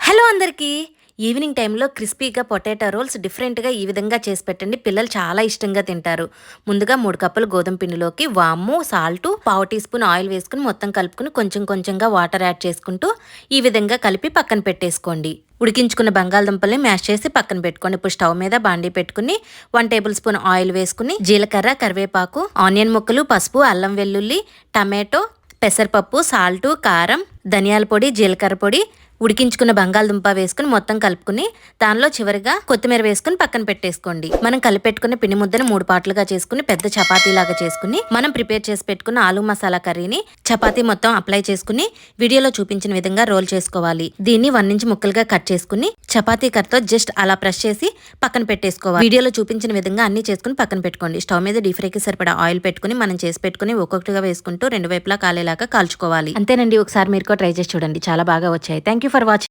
Hello అందరికీ evening టైంలో క్రిస్పీగా పొటాటో రోల్స్ డిఫరెంట్గా ఈ విధంగా చేసి పెట్టండి. పిల్లలు చాలా ఇష్టంగా తింటారు. ముందుగా 3 కప్పులు గోధుమ పిండిలోకి వాము, సాల్టు, పావు టీ స్పూన్ ఆయిల్ వేసుకుని మొత్తం కలుపుకుని కొంచెం కొంచెంగా వాటర్ యాడ్ చేసుకుంటూ ఈ విధంగా కలిపి పక్కన పెట్టేసుకోండి. ఉడికించుకున్న బంగాళదుంపల్ని మ్యాష్ చేసి పక్కన పెట్టుకోండి. ఇప్పుడు స్టవ్ మీద బాండీ పెట్టుకుని 1 టేబుల్ స్పూన్ ఆయిల్ వేసుకుని జీలకర్ర, కరివేపాకు, ఆనియన్ ముక్కలు, పసుపు, అల్లం వెల్లుల్లి, టమాటో, పెసరపప్పు, సాల్టు, కారం, ధనియాల పొడి, జీలకర్ర పొడి, ఉడికించుకున్న బంగాళదుంప వేసుకుని మొత్తం కలుపుకుని దానిలో చివరిగా కొత్తిమీర వేసుకుని పక్కన పెట్టేసుకోండి. మనం కలిపెట్టుకున్న పిండి ముద్దను 3 పార్ట్లుగా చేసుకుని పెద్ద చపాతీ లాగా చేసుకుని మనం ప్రిపేర్ చేసి పెట్టుకున్న ఆలు మసాలా కర్రీని చపాతీ మొత్తం అప్లై చేసుకుని వీడియోలో చూపించిన విధంగా రోల్ చేసుకోవాలి. దీన్ని 1 ఇంచ్ ముక్కలుగా కట్ చేసుకుని చపాతీ కర్రతో జస్ట్ అలా ప్రెస్ చేసి పక్కన పెట్టేసుకోవాలి. వీడియోలో చూపించిన విధంగా అన్ని చేసుకుని పక్కన పెట్టుకోండి. స్టవ్ మీద డీప్ ఫ్రైకి సరిపడా ఆయిల్ పెట్టుకుని మనం చేసి పెట్టుకుని ఒక్కొక్కటిగా వేసుకుంటూ 2 వైపులా కాలేలాగా కాల్చుకోవాలి. అంతేనండి, ఒకసారి మీరు కూడా ట్రై చేసి చూడండి, చాలా బాగా వచ్చాయి. Thank you for watching.